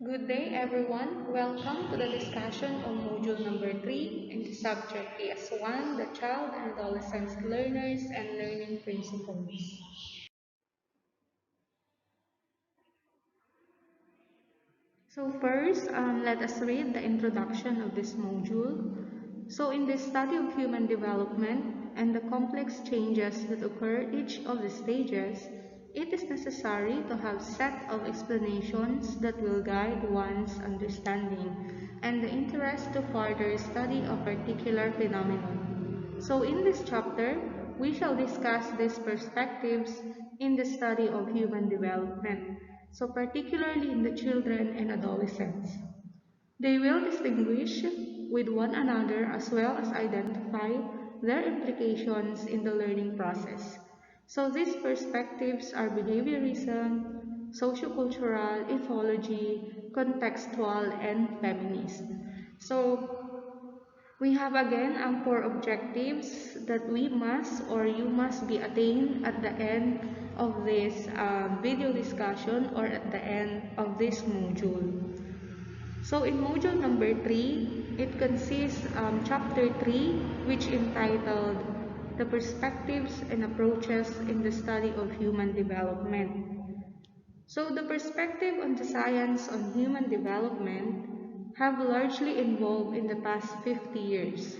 Good day, everyone. Welcome to the discussion on module number 3, and the subject is 1, the child and adolescent learners and learning principles. So first, let us read the introduction of this module. So in the study of human development and the complex changes that occur each of the stages, it is necessary to have set of explanations that will guide one's understanding and the interest to further study a particular phenomenon. So in this chapter, we shall discuss these perspectives in the study of human development, so particularly in the children and adolescents. They will distinguish with one another as well as identify their implications in the learning process. So these perspectives are behaviorism, sociocultural, ethology, contextual, and feminist. So we have again four objectives that we must or you must be attained at the end of this video discussion or at the end of this module. So in module number 3, it consists chapter 3, which entitled The Perspectives and Approaches in the Study of Human Development. So the perspective on the science on human development have largely evolved in the past 50 years.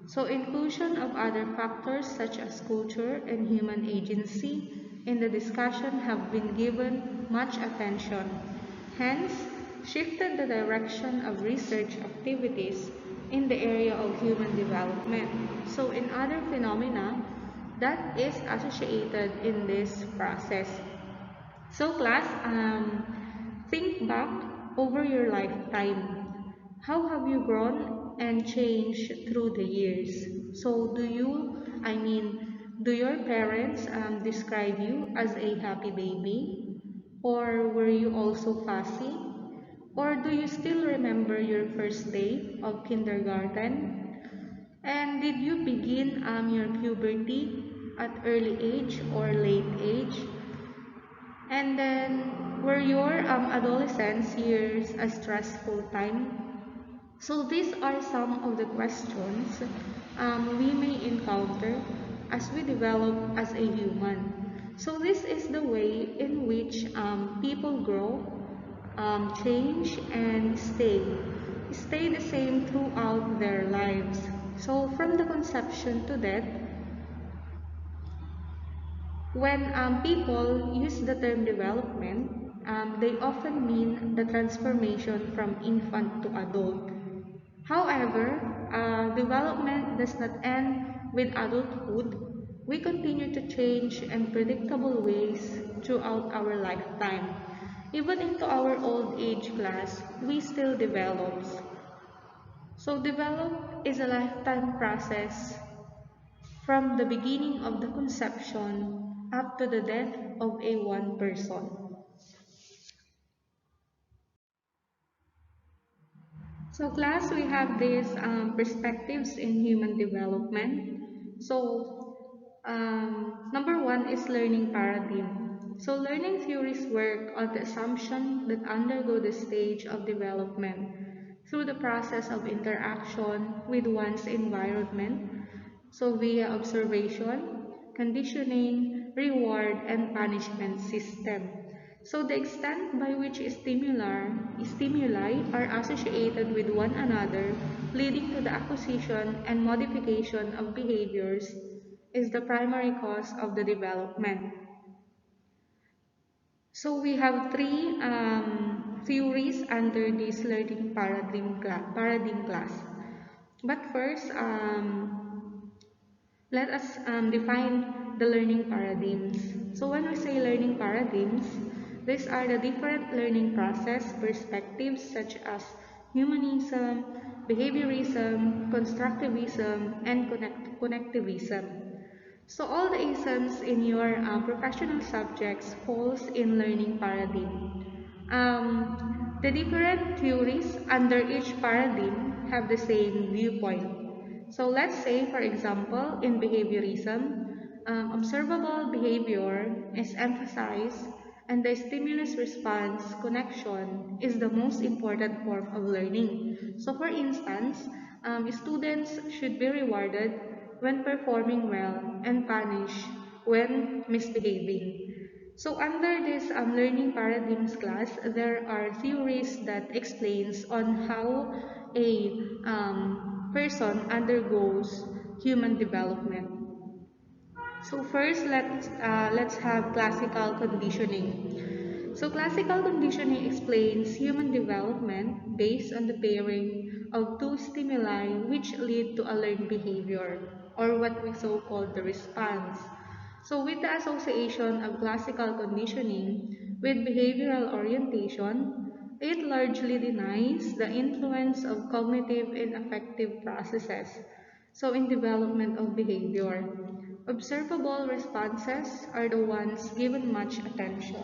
So inclusion of other factors such as culture and human agency in the discussion have been given much attention. Hence, shifted the direction of research activities in the area of human development. So in other phenomena that is associated in this process. So class, think back over your lifetime. How have you grown and changed through the years? So do your parents describe you as a happy baby? Or were you also fussy? Or do you still remember your first day of kindergarten? And did you begin your puberty at early age or late age? And then, were your adolescence years a stressful time? So these are some of the questions we may encounter as we develop as a human. So this is the way in which people grow, change, and stay the same throughout their lives. So from the conception to death, when people use the term development, they often mean the transformation from infant to adult. However, development does not end with adulthood. We continue to change in predictable ways throughout our lifetime. Even into our old age class, we still develop. So develop is a lifetime process from the beginning of the conception up to the death of a one person. So class, we have these perspectives in human development. So number one is learning paradigm. So learning theories work on the assumption that undergo the stage of development through the process of interaction with one's environment. So via observation, conditioning, reward, and punishment system. So the extent by which stimuli are associated with one another, leading to the acquisition and modification of behaviors, is the primary cause of the development. So we have three theories under this learning paradigm class. But first, let us define the learning paradigms. So when we say learning paradigms, these are the different learning process perspectives such as humanism, behaviorism, constructivism, and connectivism. So all the isms in your professional subjects falls in learning paradigm. The different theories under each paradigm have the same viewpoint. So let's say, for example, in behaviorism, observable behavior is emphasized and the stimulus response connection is the most important form of learning. So, for instance, students should be rewarded when performing well and punished when misbehaving. So under this learning paradigms class, there are theories that explains on how a person undergoes human development. So first, let's have classical conditioning. So classical conditioning explains human development based on the pairing of two stimuli which lead to a learned behavior, or what we so call the response. So with the association of classical conditioning with behavioral orientation, it largely denies the influence of cognitive and affective processes. So in development of behavior, observable responses are the ones given much attention.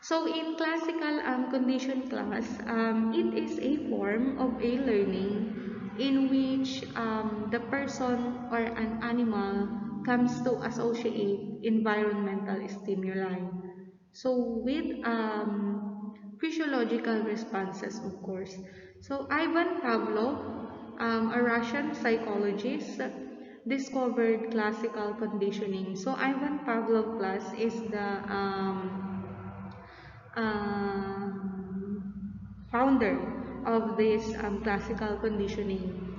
So in classical condition class, it is a form of a learning in which the person or an animal comes to associate environmental stimuli. So with physiological responses, of course. So Ivan Pavlov, a Russian psychologist, discovered classical conditioning. So Ivan Pavlov class is the founder of this classical conditioning.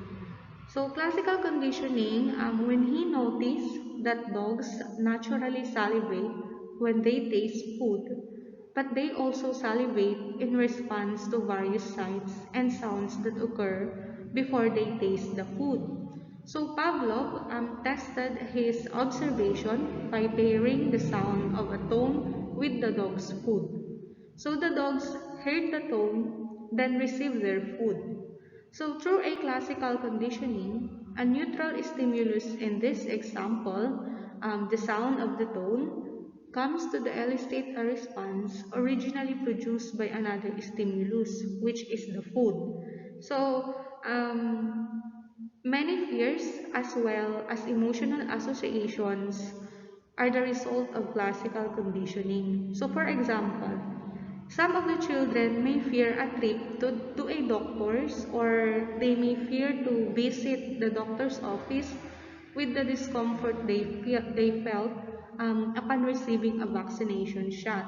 So classical conditioning, when he noticed that dogs naturally salivate when they taste food, but they also salivate in response to various sights and sounds that occur before they taste the food. So Pavlov tested his observation by pairing the sound of a tone with the dog's food. So the dogs heard the tone, then received their food. So through a classical conditioning, a neutral stimulus in this example, the sound of the tone, comes to the elicit a response originally produced by another stimulus, which is the food. So many fears as well as emotional associations are the result of classical conditioning. So for example, some of the children may fear a trip to a doctor's, or they may fear to visit the doctor's office with the discomfort they felt upon receiving a vaccination shot.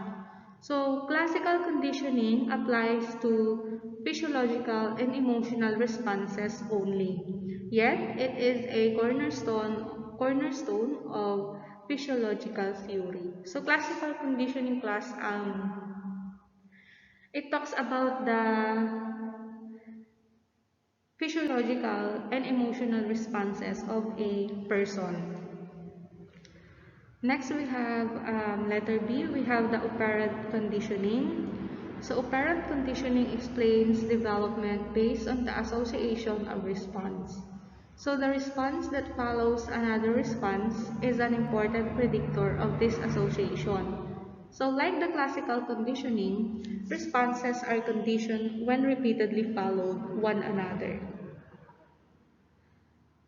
So classical conditioning applies to physiological and emotional responses only. Yet it is a cornerstone of physiological theory. So classical conditioning class it talks about the physiological and emotional responses of a person. Next, we have letter B, we have the operant conditioning. So operant conditioning explains development based on the association of response. So the response that follows another response is an important predictor of this association. So like the classical conditioning, responses are conditioned when repeatedly followed one another.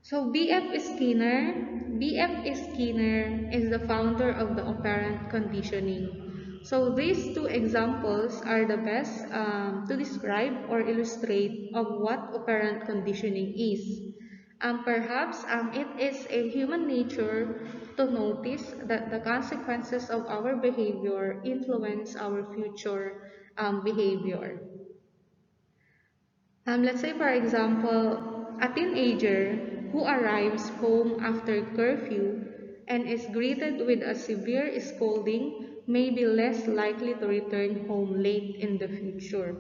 So B.F. Skinner is the founder of the operant conditioning. So these two examples are the best to describe or illustrate of what operant conditioning is. Perhaps it is a human nature to notice that the consequences of our behavior influence our future behavior. Let's say, for example, a teenager who arrives home after curfew and is greeted with a severe scolding may be less likely to return home late in the future.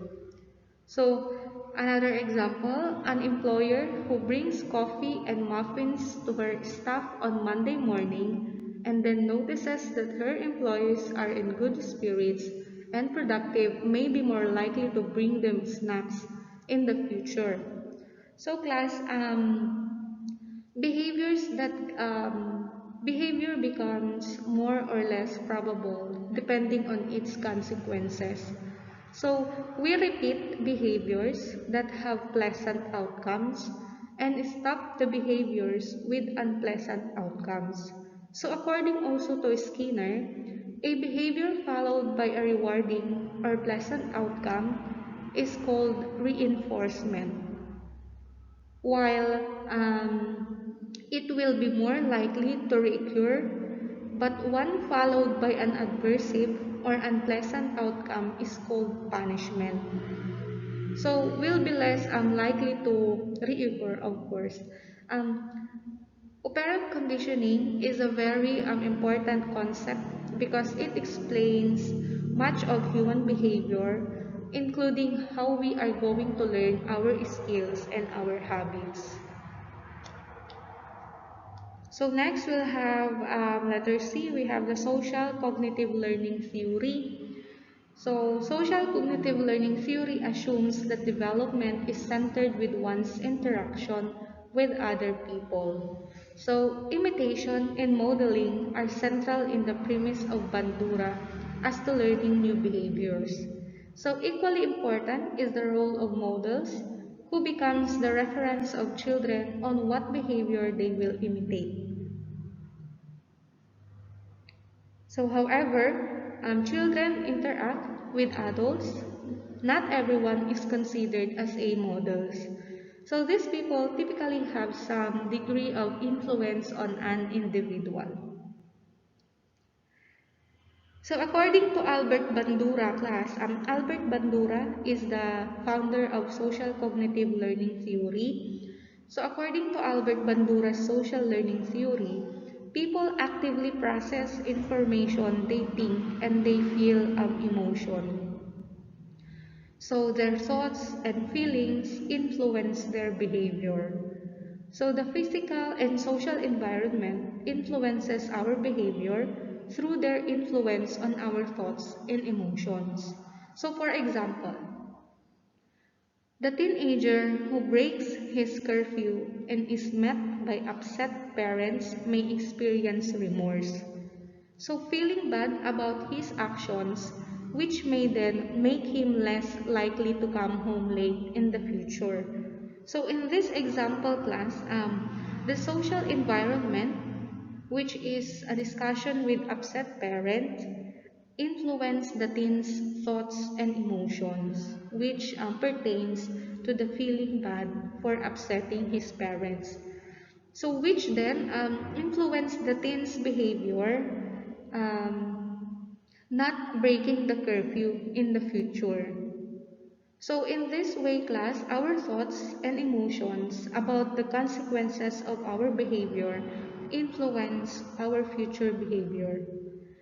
So, another example, an employer who brings coffee and muffins to her staff on Monday morning and then notices that her employees are in good spirits and productive may be more likely to bring them snacks in the future. So class, behaviors that behavior becomes more or less probable depending on its consequences. So we repeat behaviors that have pleasant outcomes and stop the behaviors with unpleasant outcomes. So according also to Skinner, a behavior followed by a rewarding or pleasant outcome is called reinforcement, while it will be more likely to reoccur, but one followed by an adversive or unpleasant outcome is called punishment. So will be less likely to reoccur, of course. Um, Operant conditioning is a very important concept because it explains much of human behavior, including how we are going to learn our skills and our habits. So next we'll have letter C, we have the social cognitive learning theory. So social cognitive learning theory assumes that development is centered with one's interaction with other people. So imitation and modeling are central in the premise of Bandura as to learning new behaviors. So equally important is the role of models, who becomes the reference of children on what behavior they will imitate. So, however, children interact with adults. Not everyone is considered as a models. So, these people typically have some degree of influence on an individual. So, according to Albert Bandura class, Albert Bandura is the founder of social cognitive learning theory. So, according to Albert Bandura's social learning theory, people actively process information they think and they feel emotion. So, their thoughts and feelings influence their behavior. So, the physical and social environment influences our behavior through their influence on our thoughts and emotions. So, for example, the teenager who breaks his curfew and is met by upset parents may experience remorse. So feeling bad about his actions, which may then make him less likely to come home late in the future. So in this example class, the social environment, which is a discussion with upset parent, influence the teen's thoughts and emotions, which pertains to the feeling bad for upsetting his parents. So which then influence the teen's behavior, not breaking the curfew in the future. So in this way, class, our thoughts and emotions about the consequences of our behavior influence our future behavior.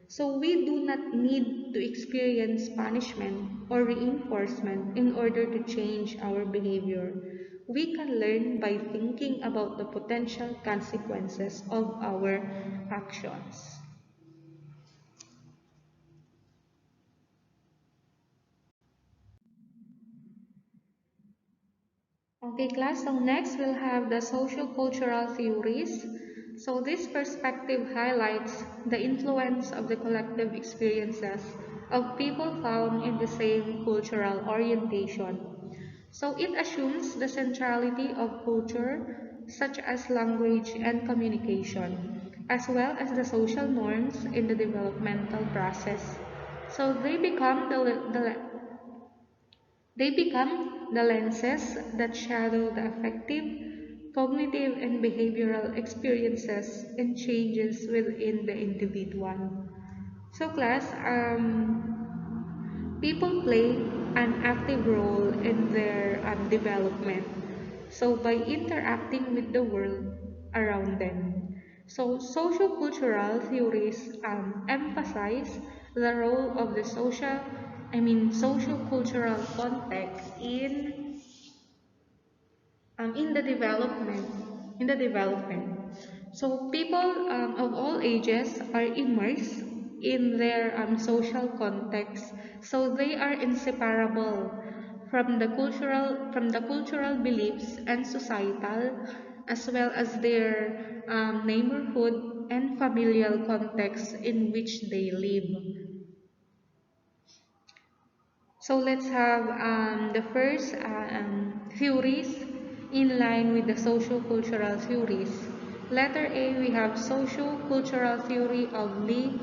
So we do not need to experience punishment or reinforcement in order to change our behavior. We can learn by thinking about the potential consequences of our actions. Okay, class. So next we'll have the social-cultural theories. So this perspective highlights the influence of the collective experiences of people found in the same cultural orientation. So it assumes the centrality of culture, such as language and communication, as well as the social norms in the developmental process. So they become the lenses that shadow the affective, cognitive, and behavioral experiences and changes within the individual. So, class, people play an active role in their development. So, by interacting with the world around them. So, social-cultural theories emphasize the role of the social-cultural context in the development. So people of all ages are immersed in their social context, so they are inseparable from the cultural beliefs and societal, as well as their neighborhood and familial context in which they live. So let's have the first theories in line with the socio-cultural theories. Letter A, we have socio-cultural theory of Lev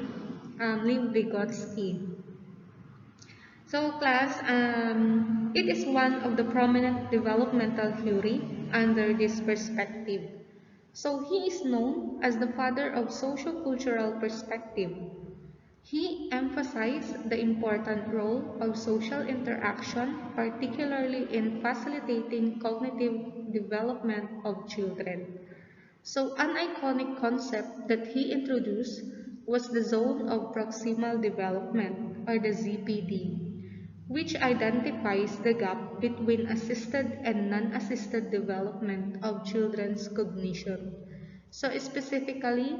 Vygotsky. So class, it is one of the prominent developmental theory under this perspective. So he is known as the father of socio-cultural perspective. He emphasized the important role of social interaction, particularly in facilitating cognitive development of children. So an iconic concept that he introduced was the zone of proximal development, or the ZPD, which identifies the gap between assisted and non-assisted development of children's cognition. So specifically,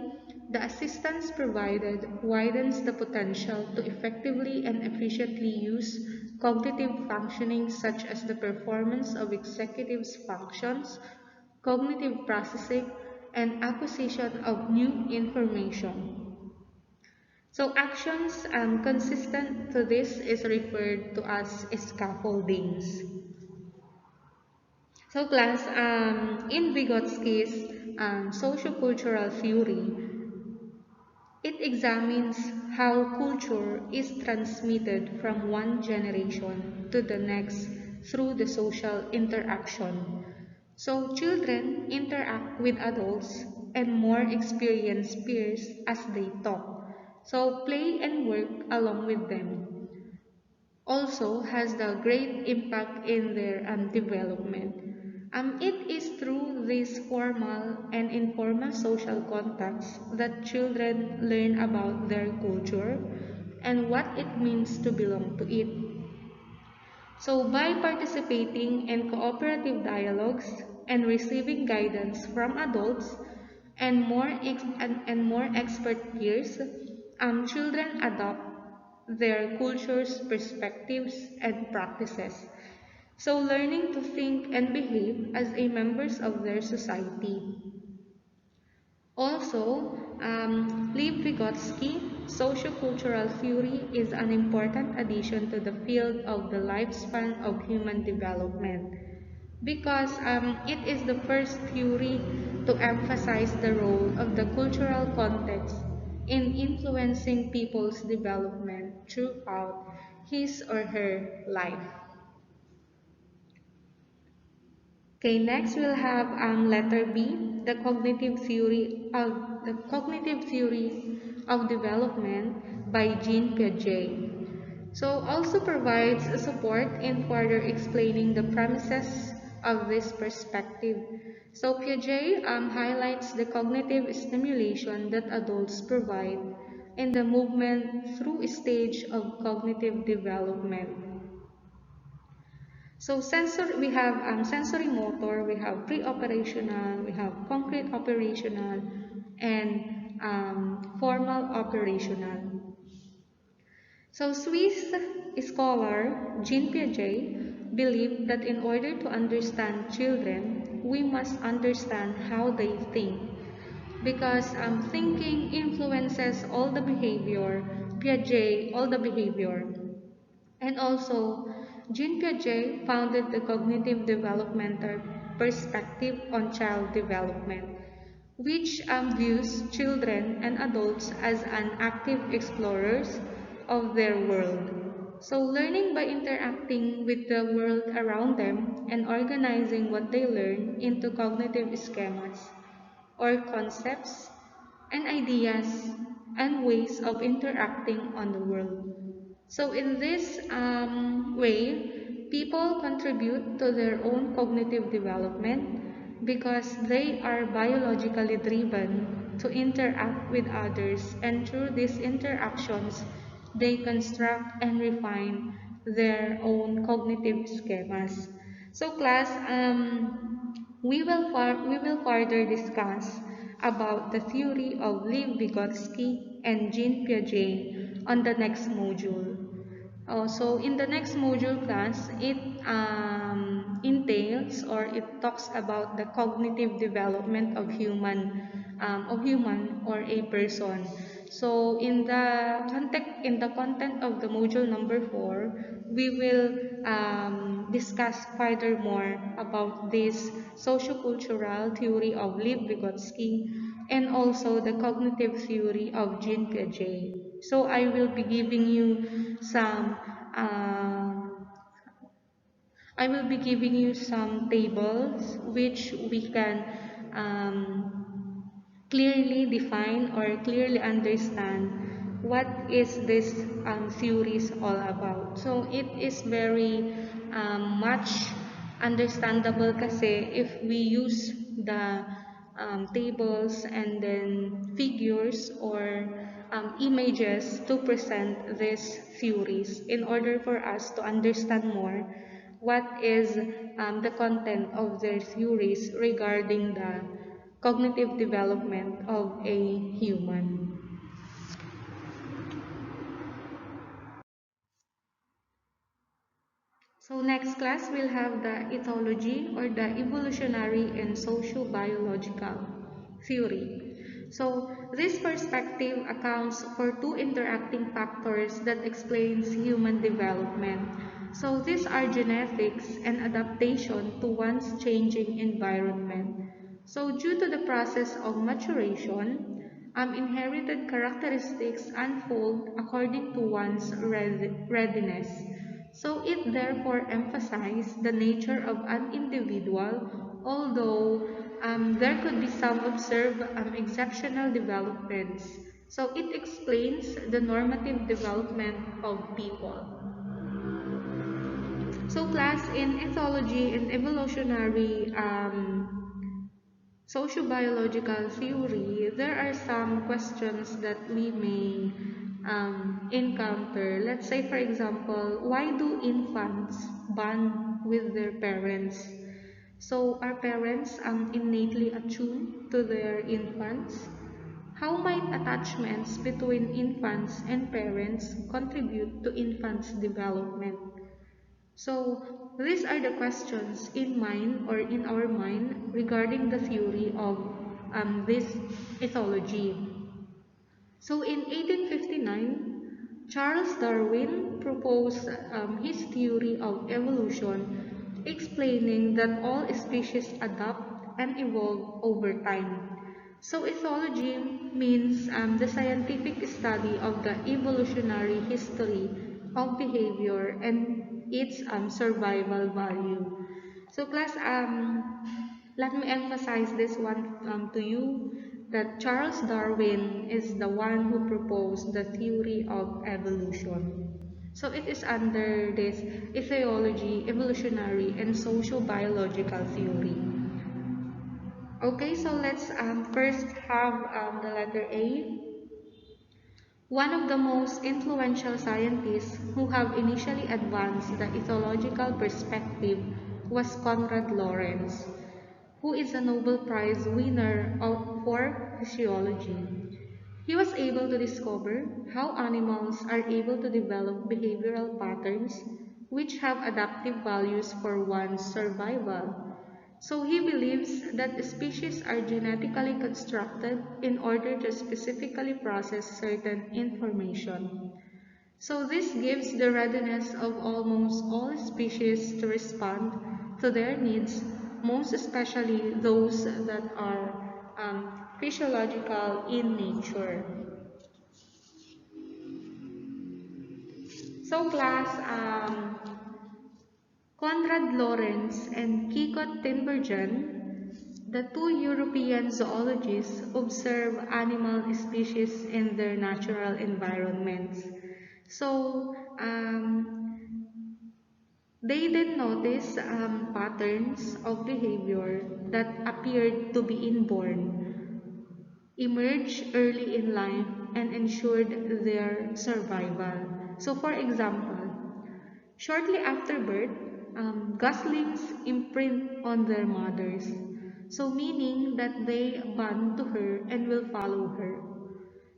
the assistance provided widens the potential to effectively and efficiently use cognitive functioning such as the performance of executive functions, cognitive processing, and acquisition of new information. So actions consistent to this is referred to as scaffoldings. So class, in Vygotsky's sociocultural theory, it examines how culture is transmitted from one generation to the next through the social interaction. So children interact with adults and more experienced peers as they talk. So play and work along with them also has the great impact in their development. It is through these formal and informal social contacts that children learn about their culture and what it means to belong to it. So by participating in cooperative dialogues and receiving guidance from adults and more expert peers, children adopt their culture's perspectives and practices. So learning to think and behave as a members of their society. Also, Lev Vygotsky, sociocultural theory is an important addition to the field of the lifespan of human development because it is the first theory to emphasize the role of the cultural context in influencing people's development throughout his or her life. Okay, next we'll have letter B, the cognitive theory of development by Jean Piaget. So also provides support in further explaining the premises of this perspective. So Piaget highlights the cognitive stimulation that adults provide in the movement through a stage of cognitive development. So we have sensory motor, we have pre-operational, we have concrete operational, and formal operational. So Swiss scholar Jean Piaget believed that in order to understand children, we must understand how they think. Because thinking influences all the behavior. And also, Jean Piaget founded the cognitive developmental perspective on child development, which views children and adults as an active explorers of their world. So learning by interacting with the world around them and organizing what they learn into cognitive schemas or concepts and ideas and ways of interacting on the world. So in this way, people contribute to their own cognitive development because they are biologically driven to interact with others, and through these interactions, they construct and refine their own cognitive schemas. So class, we will further discuss about the theory of Lev Vygotsky and Jean Piaget on the next module. So in the next module class, it entails or it talks about the cognitive development of human or a person. So in the content of the module number 4, we will discuss furthermore about this sociocultural theory of Lev Vygotsky and also the cognitive theory of Jean Piaget. So I will be giving you some tables which we can clearly define or clearly understand what is this theories all about. So it is very much understandable kasi if we use the tables and then figures or images to present these theories in order for us to understand more what is the content of their theories regarding the cognitive development of a human. So next class we'll have the ethology or the evolutionary and socio-biological theory. So this perspective accounts for two interacting factors that explains human development. So these are genetics and adaptation to one's changing environment. So due to the process of maturation, inherited characteristics unfold according to one's readiness. So it therefore emphasizes the nature of an individual, although there could be some observed exceptional developments. So it explains the normative development of people. So class in ethology and evolutionary sociobiological theory, there are some questions that we may encounter. Let's say, for example, why do infants bond with their parents? So, are parents innately attuned to their infants? How might attachments between infants and parents contribute to infants' development? So these are the questions in mind or in our mind regarding the theory of this ethology. So in 1859, Charles Darwin proposed his theory of evolution, explaining that all species adapt and evolve over time. So ethology means the scientific study of the evolutionary history of behavior and its survival value. So class, let me emphasize this one to you that Charles Darwin is the one who proposed the theory of evolution. So it is under this ethology, evolutionary, and socio-biological theory. Okay, so let's first have the letter A. One of the most influential scientists who have initially advanced the ethological perspective was Konrad Lorenz, who is a Nobel Prize winner for physiology. He was able to discover how animals are able to develop behavioral patterns which have adaptive values for one's survival. So he believes that species are genetically constructed in order to specifically process certain information. So this gives the readiness of almost all species to respond to their needs, most especially those that are physiological in nature. So class, Konrad Lorenz and Kiko Tinbergen, the two European zoologists, observe animal species in their natural environments. So they then noticed patterns of behavior that appeared to be inborn, emerged early in life, and ensured their survival. So, for example, shortly after birth, goslings imprint on their mothers, so meaning that they bond to her and will follow her.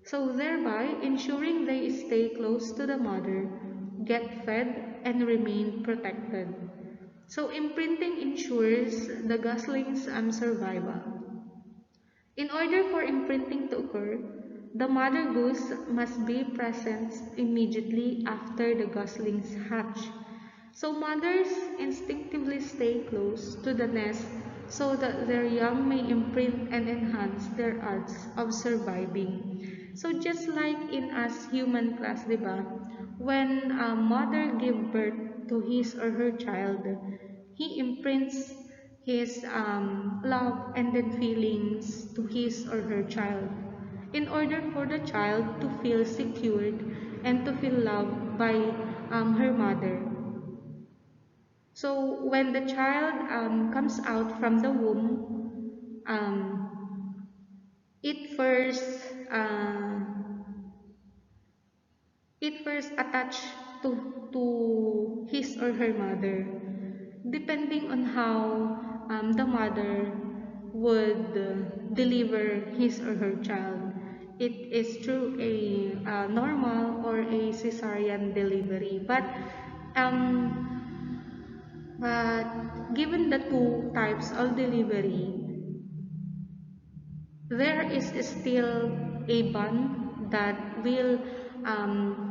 So thereby ensuring they stay close to the mother, get fed, and remain protected. So imprinting ensures the gosling's survival. In order for imprinting to occur, the mother goose must be present immediately after the goslings hatch. So mothers instinctively stay close to the nest so that their young may imprint and enhance their odds of surviving. So just like in us human class, di ba? When a mother give birth to his or her child, he imprints his love and then feelings to his or her child in order for the child to feel secured and to feel loved by her mother. So when the child comes out from the womb, it first uh, it first attached to his or her mother, depending on how the mother would deliver his or her child. It is through a normal or a cesarean delivery, but given the two types of delivery, there is still a bond that will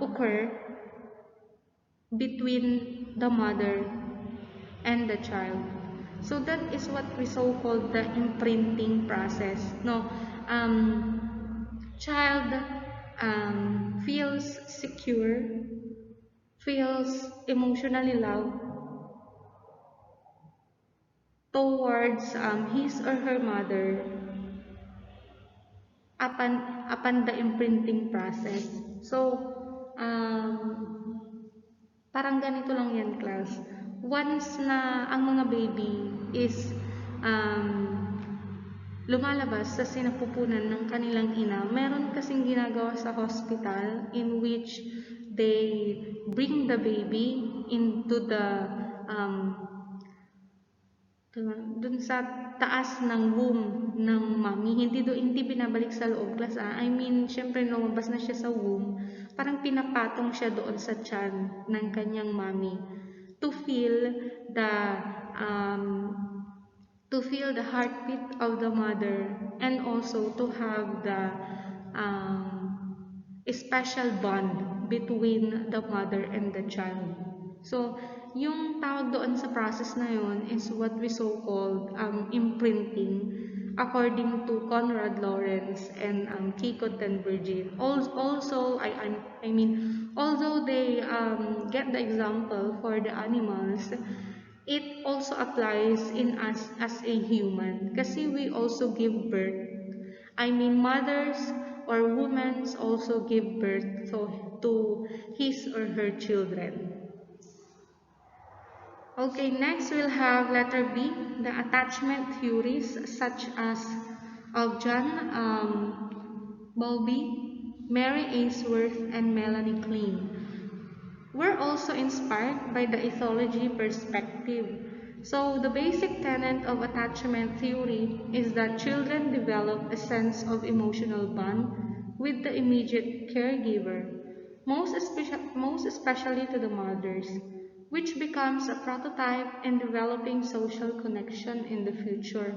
occur between the mother and the child. So that is what we so called the imprinting process. No, child feels secure, feels emotionally loved towards his or her mother upon upon the imprinting process. So parang ganito lang yan, class. Once na ang mga baby is um, lumalabas sa sinapupunan ng kanilang ina, meron kasing ginagawa sa hospital in which they bring the baby into the um, dun sa taas ng womb ng mommy, hindi binabalik sa loob class. I mean, syempre lumabas na siya sa womb, parang pinapatong siya doon sa tiyan ng kanyang mommy to feel the um, the heartbeat of the mother and also to have the a special bond between the mother and the child. So, yung tawag doon sa process na yun is what we so-called imprinting according to Conrad Lawrence and Kiko Tenbergen. Also, I mean, although they get the example for the animals, it also applies in us as a human kasi we also give birth. I mean, mothers or women also give birth to his or her children. Okay, next we'll have letter B, the attachment theories such as of John Bowlby, Mary Ainsworth, and Melanie Klein. We're also inspired by the ethology perspective. So, the basic tenet of attachment theory is that children develop a sense of emotional bond with the immediate caregiver, most especially to the mothers, which becomes a prototype in developing social connection in the future.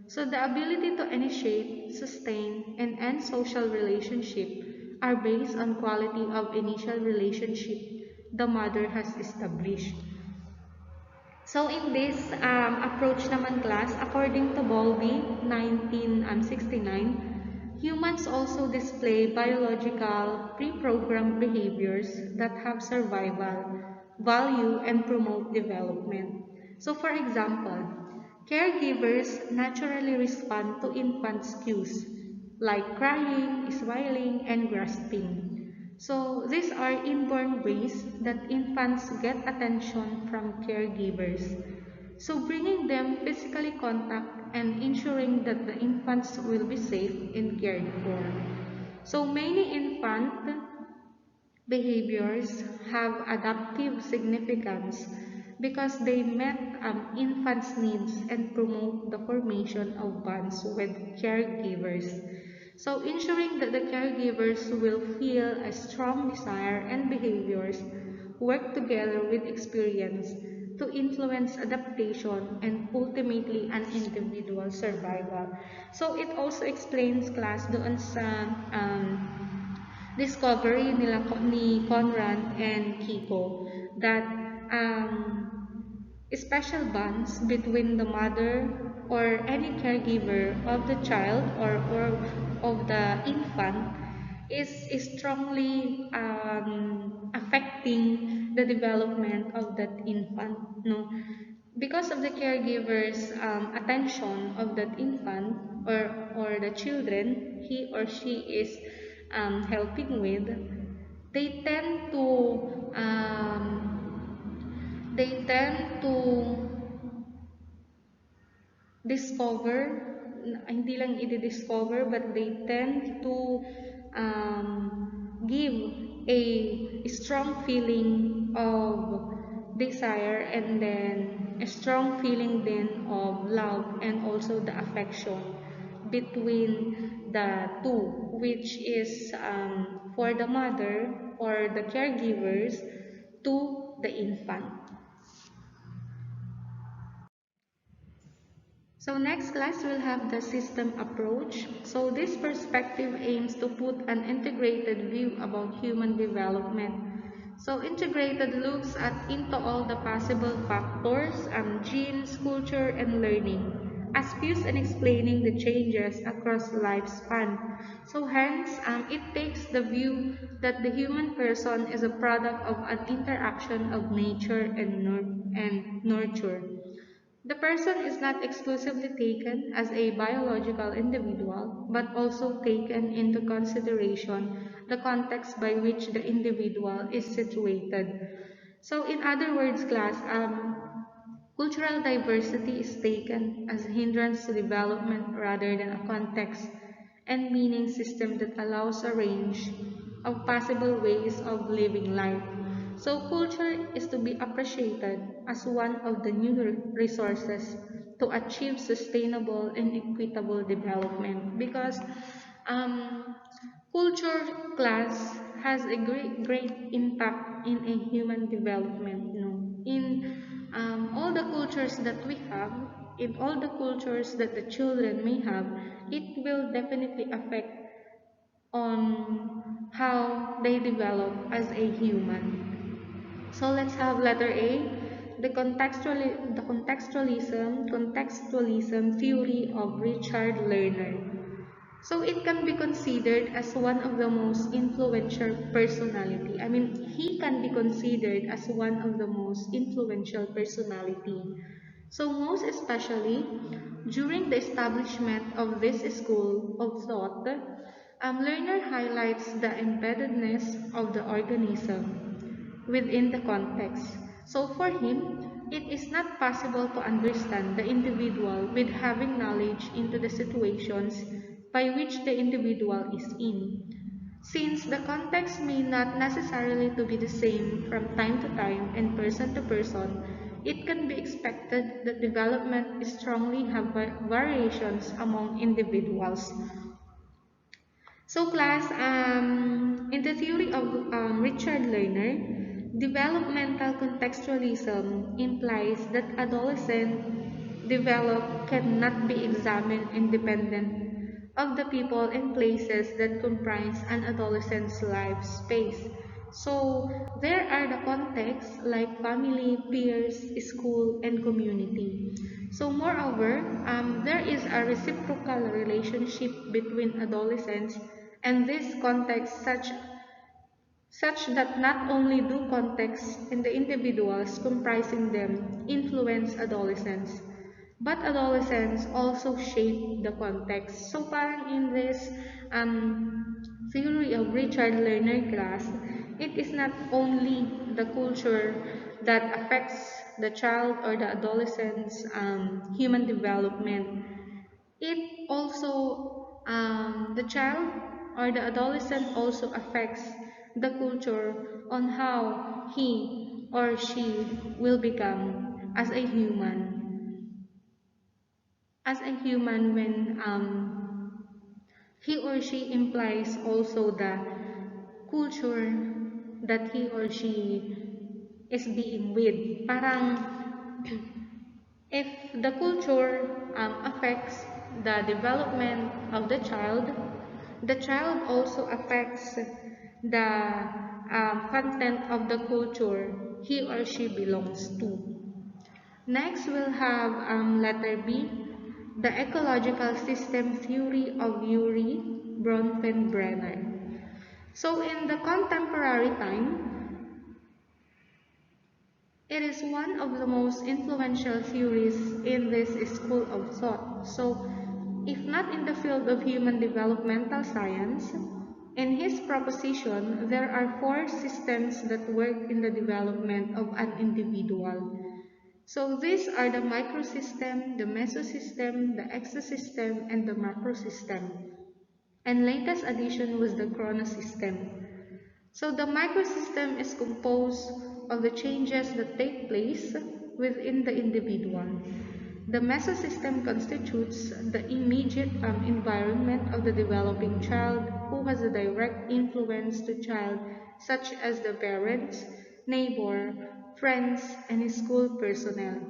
So, the ability to initiate, sustain, and end social relationship are based on quality of initial relationship the mother has established. So in this approach naman class, according to Bowlby, 1969, humans also display biological pre-programmed behaviors that have survival, value, and promote development. So for example, caregivers naturally respond to infants' cues like crying, smiling, and grasping. So these are inborn ways that infants get attention from caregivers. So bringing them physically contact and ensuring that the infants will be safe and cared for. So many infant behaviors have adaptive significance because they met infants' needs and promote the formation of bonds with caregivers. So ensuring that the caregivers will feel a strong desire and behaviors work together with experience to influence adaptation and ultimately an individual survival. So it also explains class doon sa discovery ni Conrad and Kiko that special bonds between the mother or any caregiver of the child or of the infant is strongly affecting the development of that infant, no, because of the caregiver's attention of that infant or the children he or she is helping with. they tend to they tend to discover, hindi lang i-discover, but they tend to give a strong feeling of desire, and then a strong feeling then of love and also the affection between the two, which is for the mother or the caregivers to the infant. So next class we'll have the system approach. So this perspective aims to put an integrated view about human development. So integrated looks at into all the possible factors, genes, culture, and learning, as views in explaining the changes across lifespan. So hence, it takes the view that the human person is a product of an interaction of nature and nurture. The person is not exclusively taken as a biological individual, but also taken into consideration the context by which the individual is situated. So, in other words, class, cultural diversity is taken as a hindrance to development rather than a context and meaning system that allows a range of possible ways of living life. So culture is to be appreciated as one of the new resources to achieve sustainable and equitable development, because um, culture class has a great impact in a human development. In all the cultures that we have, in all the cultures that the children may have, it will definitely affect on how they develop as a human. So let's have letter A, the contextualism theory of Richard Lerner. So it can be considered as one of the most influential personality. I mean, he can be considered as one of the most influential personality. So most especially during the establishment of this school of thought, Lerner highlights the embeddedness of the organism within the context. So for him, it is not possible to understand the individual with having knowledge into the situations by which the individual is in. Since the context may not necessarily to be the same from time to time and person to person, it can be expected that development strongly have variations among individuals. So class, in the theory of Richard Lerner, developmental contextualism implies that adolescent develop cannot be examined independent of the people and places that comprise an adolescent's life space. So there are the contexts like family, peers, school, and community. So moreover, there is a reciprocal relationship between adolescents and this context such that not only do contexts and the individuals comprising them influence adolescents, but adolescents also shape the context. So parang in this theory of Richard Lerner class, it is not only the culture that affects the child or the adolescent's human development. It also, the child or the adolescent also affects the culture on how he or she will become as a human when he or she implies also the culture that he or she is being with. Parang if the culture affects the development of the child also affects the content of the culture he or she belongs to. Next, we'll have letter B, the ecological system theory of Yuri Bronfenbrenner. So in the contemporary time, it is one of the most influential theories in this school of thought. So, if not in the field of human developmental science, in his proposition, there are four systems that work in the development of an individual. So these are the microsystem, the mesosystem, the exosystem, and the macrosystem. And latest addition was the chronosystem. So the microsystem is composed of the changes that take place within the individual. The mesosystem constitutes the immediate environment of the developing child who has a direct influence to child, such as the parents, neighbor, friends, and school personnel.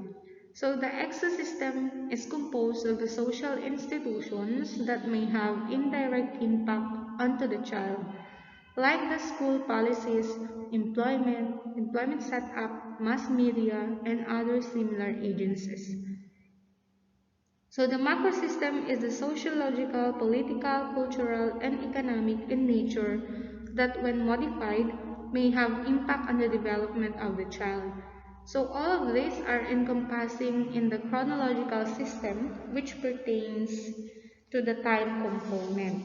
So the exosystem is composed of the social institutions that may have indirect impact onto the child, like the school policies, employment setup, mass media, and other similar agencies. So the macro system is the sociological, political, cultural, and economic in nature that when modified may have impact on the development of the child. So all of these are encompassing in the chronological system which pertains to the time component.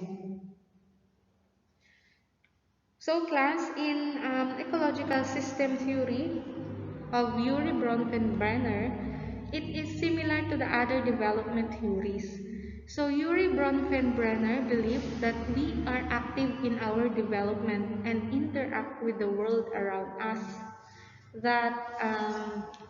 So class, in ecological system theory of Yuri Bronfenbrenner, it is similar to the other development theories. So Yuri Bronfenbrenner believed that we are active in our development and interact with the world around us, that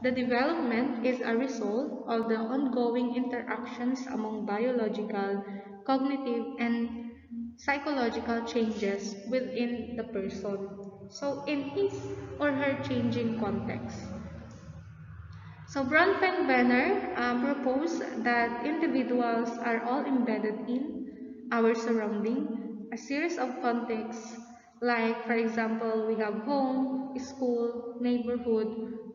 the development is a result of the ongoing interactions among biological, cognitive, and psychological changes within the person. So, in his or her changing context. So, Bronfenbrenner proposed that individuals are all embedded in our surrounding, a series of contexts, like, for example, we have home, school, neighborhood,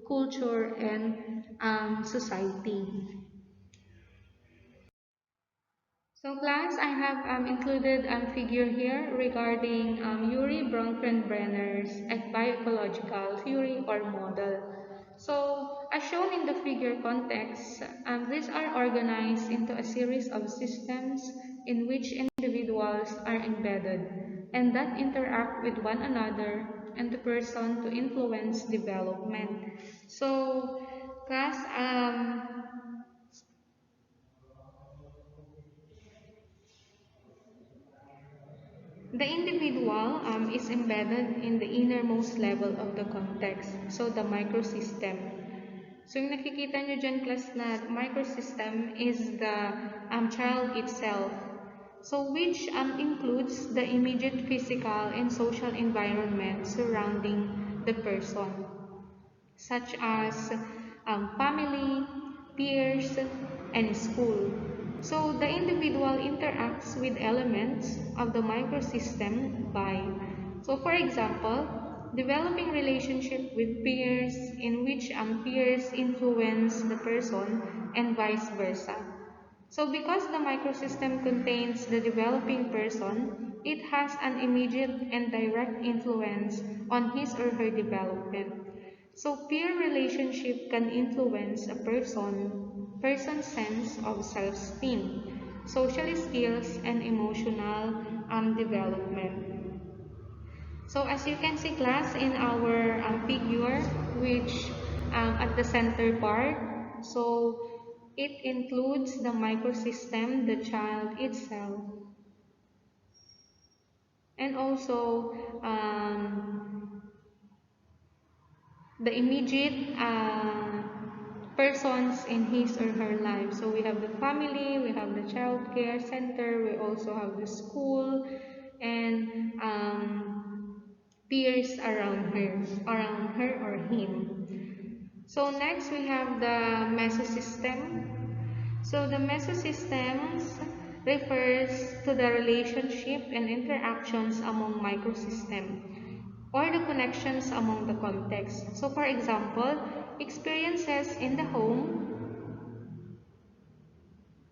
culture, and society. So class, I have included a figure here regarding Yuri Bronfenbrenner's bioecological theory or model. So as shown in the figure context, these are organized into a series of systems in which individuals are embedded and that interact with one another and the person to influence development. So class, the individual is embedded in the innermost level of the context, so the microsystem. So yung nakikita nyo dyan class na microsystem is the child itself. So which includes the immediate physical and social environment surrounding the person, such as family, peers, and school. So the individual interacts with elements of the microsystem by, so for example, developing relationship with peers in which peers influence the person and vice versa. So because the microsystem contains the developing person, it has an immediate and direct influence on his or her development. So peer relationship can influence a person's sense of self-esteem, social skills, and emotional development. So as you can see class in our figure, which at the center part, so it includes the microsystem, the child itself, and also the immediate persons in his or her life. So we have the family, we have the child care center, we also have the school, and peers around her or him. So next we have the mesosystem. So the mesosystems refers to the relationship and interactions among microsystems. or the connections among the context. So for example, experiences in the home,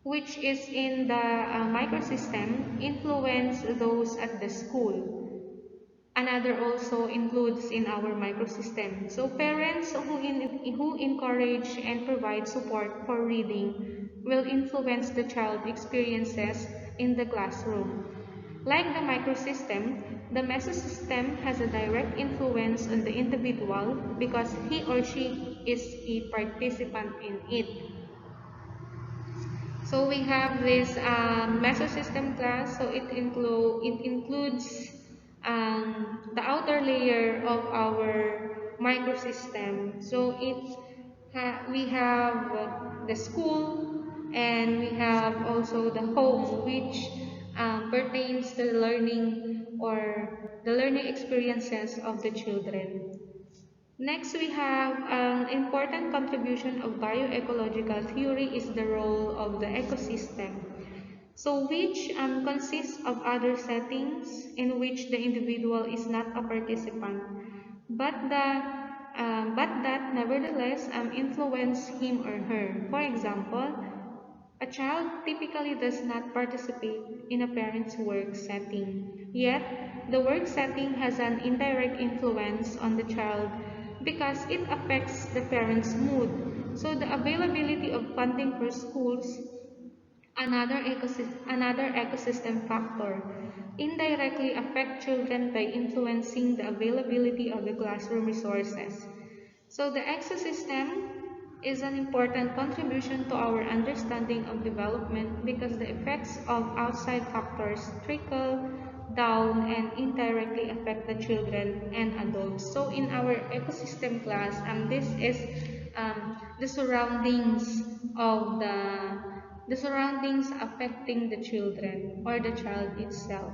which is in the microsystem, influence those at the school. Another also includes in our microsystem. So parents who encourage and provide support for reading will influence the child experiences in the classroom. Like the microsystem, the mesosystem has a direct influence on the individual because he or she is a participant in it. So we have this mesosystem class. So it includes the outer layer of our microsystem. So we have the school, and we have also the home, which pertains to the learning or the learning experiences of the children. Next, we have an important contribution of bioecological theory is the role of the ecosystem. So, which consists of other settings in which the individual is not a participant, but that nevertheless influence him or her. For example, a child typically does not participate in a parent's work setting, yet the work setting has an indirect influence on the child because it affects the parent's mood. So the availability of funding for schools, another ecosystem factor, indirectly affect children by influencing the availability of the classroom resources. So the ecosystem is an important contribution to our understanding of development because the effects of outside factors trickle down and indirectly affect the children and adults. So in our ecosystem class, this is the surroundings of the surroundings affecting the children or the child itself.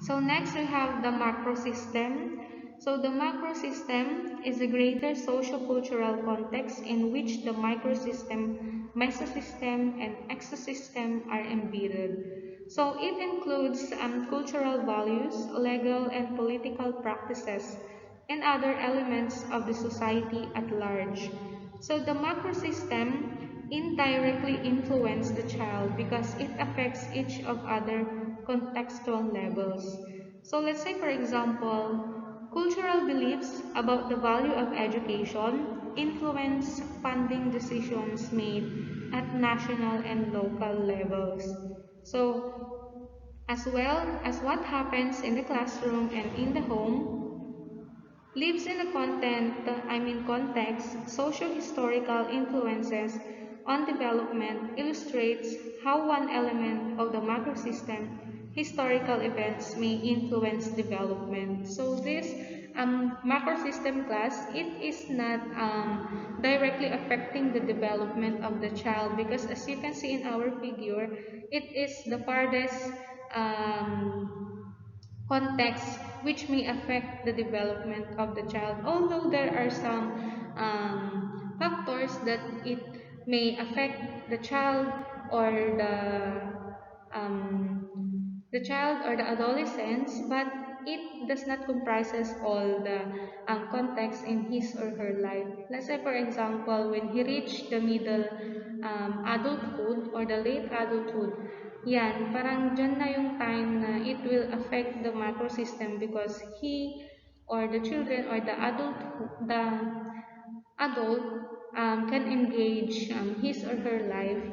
So next we have the macro system. So the macro system is a greater socio-cultural context in which the microsystem, mesosystem, and exosystem are embedded. So it includes cultural values, legal and political practices, and other elements of the society at large. So the macro system indirectly influences the child because it affects each of other contextual levels. So let's say for example, cultural beliefs about the value of education influence funding decisions made at national and local levels. So as well as what happens in the classroom and in the home, lives in a context, socio-historical influences on development illustrates how one element of the macrosystem, historical events, may influence development. So this macrosystem class, it is not directly affecting the development of the child because as you can see in our figure, it is the farthest context which may affect the development of the child, although there are some factors that it may affect the child or the child or the adolescents, but it does not comprises all the context in his or her life. Let's say, for example, when he reached the middle adulthood or the late adulthood, yan, parang dyan na yung time na it will affect the macro system because he or the children or the adult can engage his or her life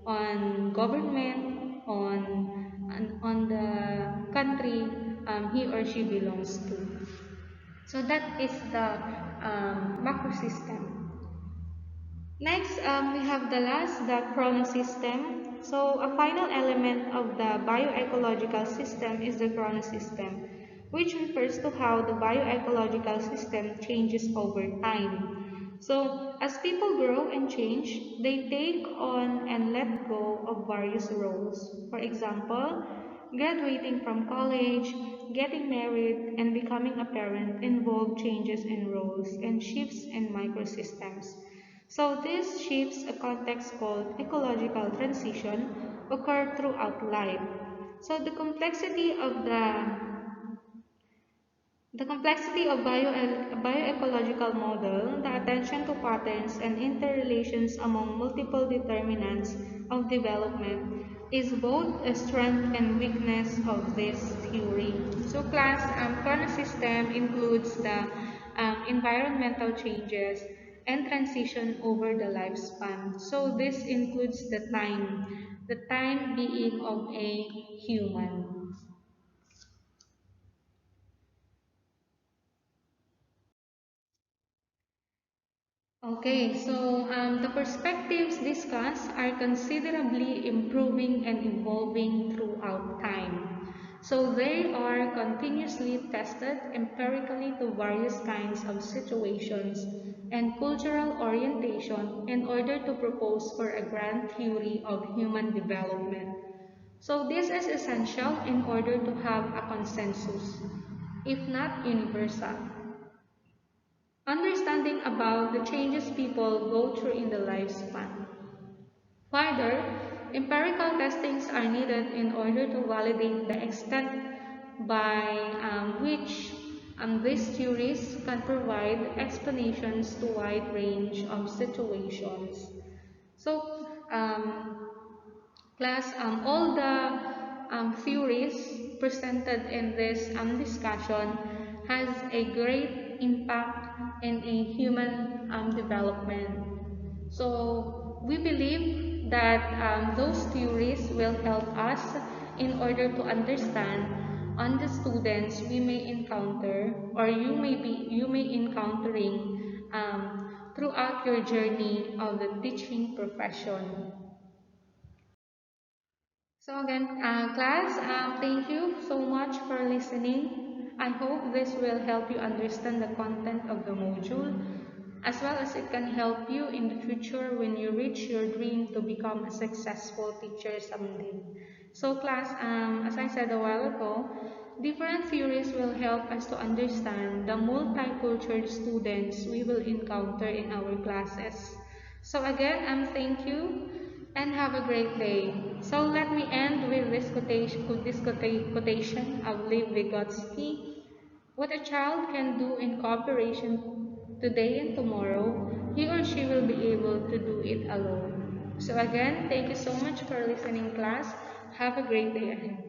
on government, on the country he or she belongs to. So that is the macro system. Next, we have the last, the chronosystem. So a final element of the bioecological system is the chronosystem, which refers to how the bioecological system changes over time. So as people grow and change, they take on and let go of various roles. For example, graduating from college, getting married, and becoming a parent involve changes in roles and shifts in microsystems. So these shifts, a context called ecological transition, occur throughout life. So the complexity of The complexity of bioecological model, the attention to patterns and interrelations among multiple determinants of development is both a strength and weakness of this theory. So class, chronosystem includes the environmental changes and transition over the lifespan. So this includes the time being of a human. Okay, so the perspectives discussed are considerably improving and evolving throughout time. So they are continuously tested empirically to various kinds of situations and cultural orientation in order to propose for a grand theory of human development. So this is essential in order to have a consensus, if not universal. Understanding about the changes people go through in the lifespan. Further, empirical testings are needed in order to validate the extent by which these theories can provide explanations to wide range of situations. So, class, all the theories presented in this discussion has a great impact in a human development. So we believe that those theories will help us in order to understand on the students we may encounter or you may encountering throughout your journey of the teaching profession. So again, class, thank you so much for listening. I hope this will help you understand the content of the module, as well as it can help you in the future when you reach your dream to become a successful teacher someday. So class, as I said a while ago, different theories will help us to understand the multicultural students we will encounter in our classes. So again, thank you and have a great day. So let me end with this quotation of Lev Vygotsky. What a child can do in cooperation today and tomorrow, he or she will be able to do it alone. So again, thank you so much for listening, class. Have a great day ahead.